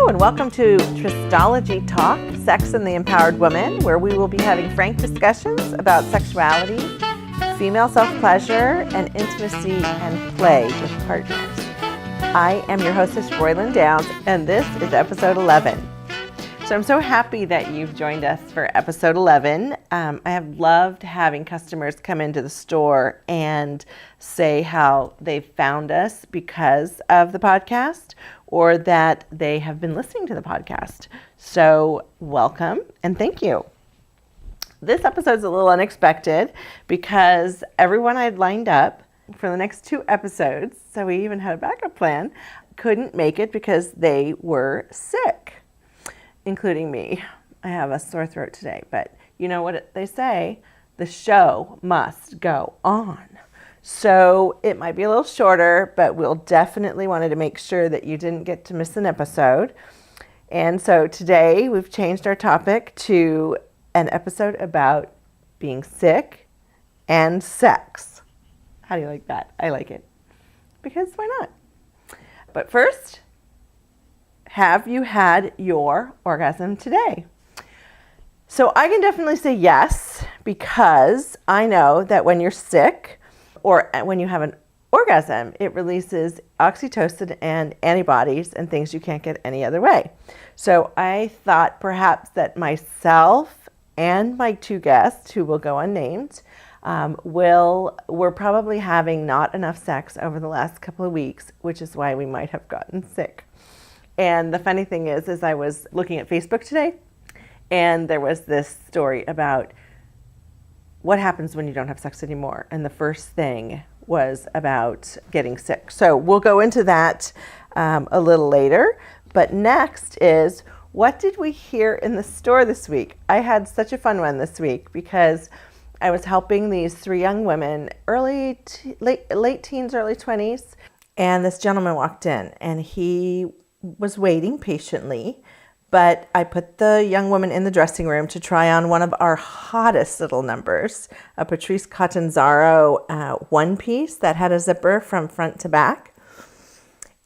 and welcome to Trystology Talk, Sex and the Empowered Woman, where we will be having frank discussions about sexuality, female self-pleasure, and intimacy and play with partners. I am your hostess, Roylin Downs, and this is episode 11. So I'm so happy that you've joined us for episode 11. I have loved having customers come into the store and say how they found us because of the podcast or that they have been listening to the podcast. So welcome and thank you. This episode is a little unexpected because everyone I'd lined up for the next 2 episodes, so we even had a backup plan, couldn't make it because they were sick. Including me. I have a sore throat today, but you know what they say, the show must go on. So it might be a little shorter, but we'll definitely wanted to make sure that you didn't get to miss an episode. And so today we've changed our topic to an episode about being sick and sex. How do you like that? I like it. Because why not? But first, have you had your orgasm today? So I can definitely say yes, because I know that when you're sick or when you have an orgasm, it releases oxytocin and antibodies and things you can't get any other way. So I thought perhaps that myself and my 2 guests, who will go unnamed, were probably having not enough sex over the last couple of weeks, which is why we might have gotten sick. And the funny thing is I was looking at Facebook today, and there was this story about what happens when you don't have sex anymore. And the first thing was about getting sick. So we'll go into that a little later. But next is, what did we hear in the store this week? I had such a fun one this week because I was helping these 3 young women, late teens, early 20s. And this gentleman walked in, and he was waiting patiently, but I put the young woman in the dressing room to try on one of our hottest little numbers, a Patrice Catanzaro one piece that had a zipper from front to back.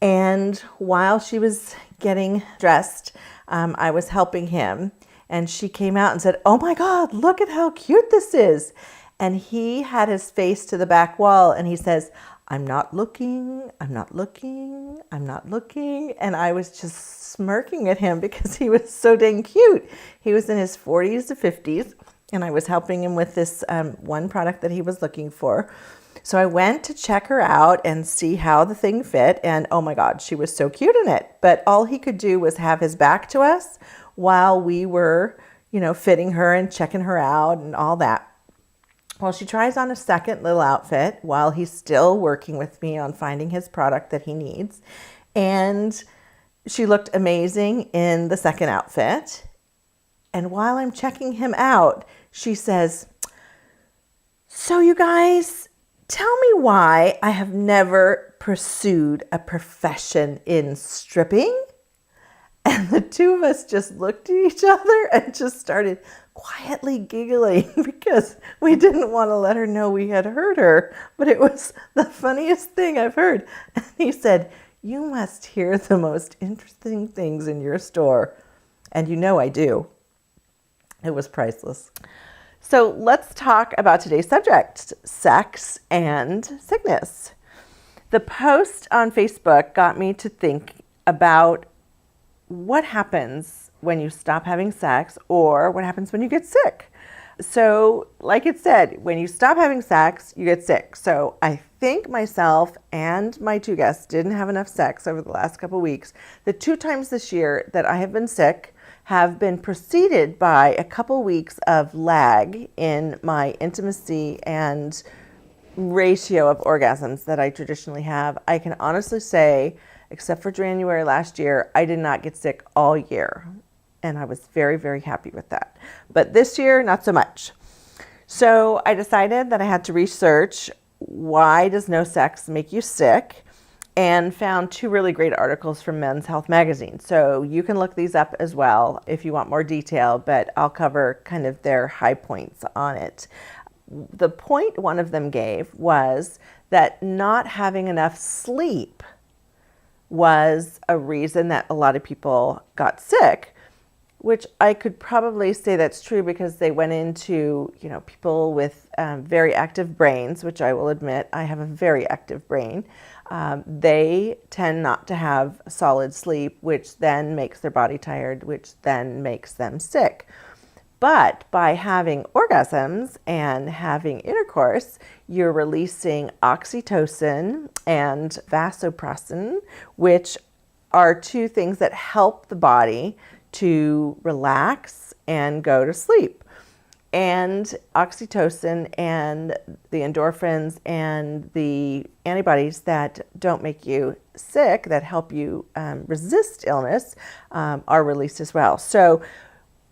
And while she was getting dressed, I was helping him, and she came out and said, "Oh my God, look at how cute this is." And he had his face to the back wall, and he says, "I'm not looking, I'm not looking, I'm not looking." And I was just smirking at him because he was so dang cute. He was in his 40s to 50s, and I was helping him with this one product that he was looking for. So I went to check her out and see how the thing fit, and oh my God, she was so cute in it. But all he could do was have his back to us while we were, fitting her and checking her out and all that. Well, she tries on a second little outfit while he's still working with me on finding his product that he needs. And she looked amazing in the second outfit. And while I'm checking him out, she says, "So you guys, tell me why I have never pursued a profession in stripping." And the 2 of us just looked at each other and just started quietly giggling because we didn't want to let her know we had heard her. But it was the funniest thing I've heard. And he said, "You must hear the most interesting things in your store." And I do. It was priceless. So let's talk about today's subject, sex and sickness. The post on Facebook got me to think about what happens when you stop having sex, or what happens when you get sick. So like it said, when you stop having sex, you get sick. So I think myself and my 2 guests didn't have enough sex over the last couple of weeks. The 2 times this year that I have been sick have been preceded by a couple weeks of lag in my intimacy and ratio of orgasms that I traditionally have. I can honestly say, except for January last year, I did not get sick all year. And I was very, very happy with that. But this year, not so much. So I decided that I had to research, why does no sex make you sick? And found 2 really great articles from Men's Health magazine. So you can look these up as well if you want more detail, but I'll cover kind of their high points on it. The point one of them gave was that not having enough sleep was a reason that a lot of people got sick, which I could probably say that's true because they went into, people with very active brains, which I will admit I have a very active brain. They tend not to have solid sleep, which then makes their body tired, which then makes them sick. But by having orgasms and having intercourse, you're releasing oxytocin and vasopressin, which are two things that help the body to relax and go to sleep. And oxytocin and the endorphins and the antibodies that don't make you sick, that help you resist illness, are released as well. So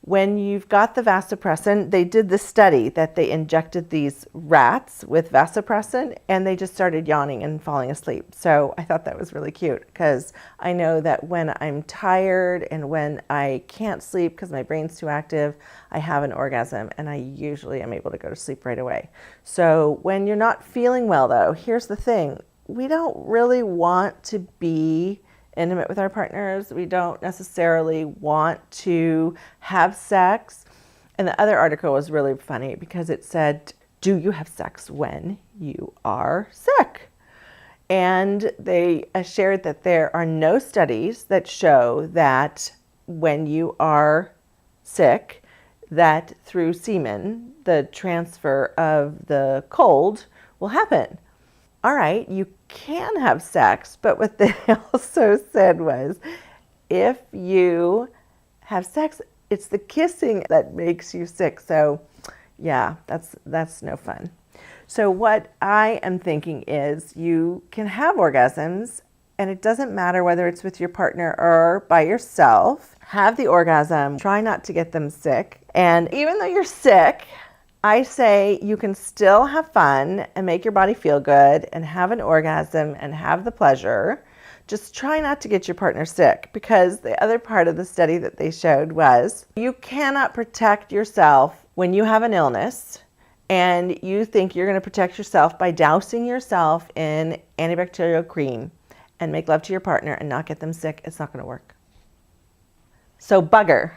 when you've got the vasopressin, they did the study that they injected these rats with vasopressin and they just started yawning and falling asleep. So I thought that was really cute because I know that when I'm tired and when I can't sleep because my brain's too active, I have an orgasm and I usually am able to go to sleep right away. So when you're not feeling well though, here's the thing. We don't really want to be intimate with our partners. We don't necessarily want to have sex. And the other article was really funny because it said, do you have sex when you are sick? And they shared that there are no studies that show that when you are sick, that through semen, the transfer of the cold will happen. All right, you can have sex, but what they also said was, if you have sex, it's the kissing that makes you sick. So yeah, that's no fun. So what I am thinking is you can have orgasms and it doesn't matter whether it's with your partner or by yourself. Have the orgasm, try not to get them sick. And even though you're sick, I say you can still have fun and make your body feel good and have an orgasm and have the pleasure. Just try not to get your partner sick, because the other part of the study that they showed was you cannot protect yourself when you have an illness and you think you're going to protect yourself by dousing yourself in antibacterial cream and make love to your partner and not get them sick. It's not going to work. So bugger.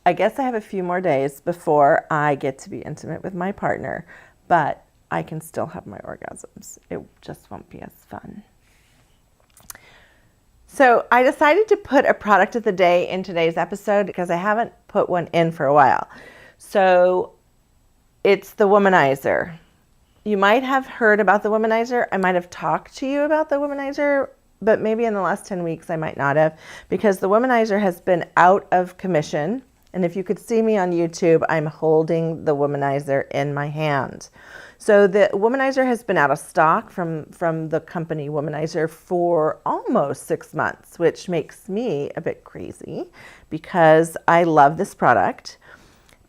I guess I have a few more days before I get to be intimate with my partner, but I can still have my orgasms. It just won't be as fun. So I decided to put a product of the day in today's episode because I haven't put one in for a while. So it's the Womanizer. You might have heard about the Womanizer. I might have talked to you about the Womanizer, but maybe in the last 10 weeks I might not have, because the Womanizer has been out of commission. And if you could see me on YouTube, I'm holding the Womanizer in my hand. So the Womanizer has been out of stock from the company Womanizer for almost 6 months, which makes me a bit crazy because I love this product.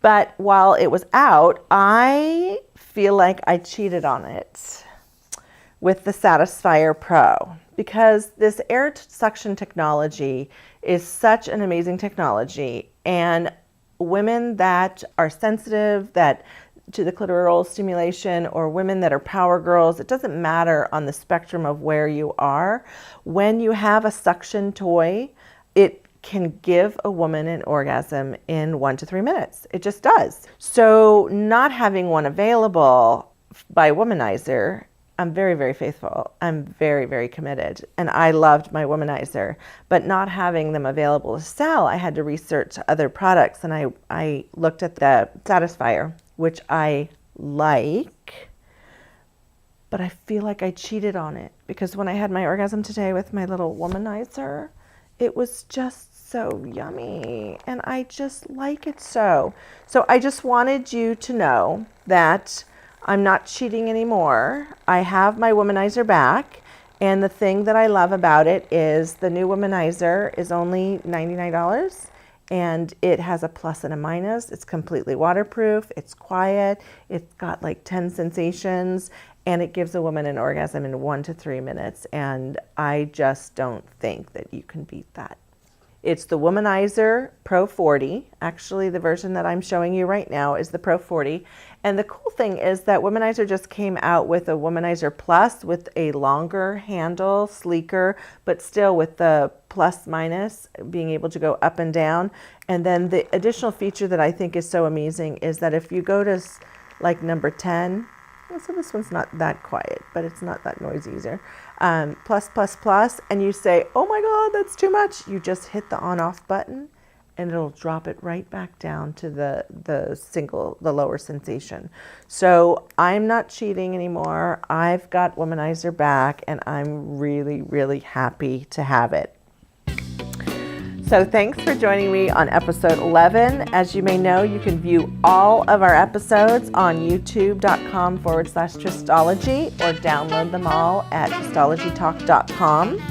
But while it was out, I feel like I cheated on it with the Satisfier Pro, because this air suction technology is such an amazing technology, and women that are sensitive to the clitoral stimulation, or women that are power girls, it doesn't matter on the spectrum of where you are. When you have a suction toy, it can give a woman an orgasm in 1 to 3 minutes. It just does. So not having one available by Womanizer, I'm very, very faithful. I'm very, very committed. And I loved my Womanizer. But not having them available to sell, I had to research other products. And I looked at the Satisfier, which I like. But I feel like I cheated on it. Because when I had my orgasm today with my little Womanizer, it was just so yummy. And I just like it so. So I just wanted you to know that I'm not cheating anymore. I have my Womanizer back, and the thing that I love about it is the new Womanizer is only $99, and it has a plus and a minus. It's completely waterproof, it's quiet, it's got like 10 sensations, and it gives a woman an orgasm in 1 to 3 minutes, and I just don't think that you can beat that. It's the Womanizer Pro 40. Actually, the version that I'm showing you right now is the Pro 40. And the cool thing is that Womanizer just came out with a Womanizer Plus with a longer handle, sleeker, but still with the plus minus, being able to go up and down. And then the additional feature that I think is so amazing is that if you go to like number 10, so this one's not that quiet, but it's not that noisy either. Plus, plus, plus, and you say, oh my God, that's too much. You just hit the on off button and it'll drop it right back down to the lower sensation. So I'm not cheating anymore. I've got Womanizer back and I'm really, really happy to have it. So thanks for joining me on episode 11. As you may know, you can view all of our episodes on youtube.com/Trystology or download them all at trystologytalk.com.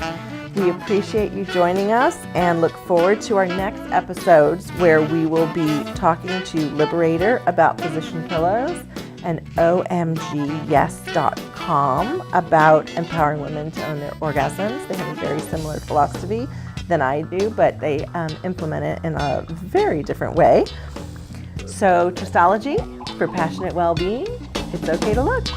We appreciate you joining us and look forward to our next episodes where we will be talking to Liberator about position pillows and OMGYes.com about empowering women to own their orgasms. They have a very similar philosophy than I do, but they implement it in a very different way. So Trystology, for passionate well-being, it's okay to look.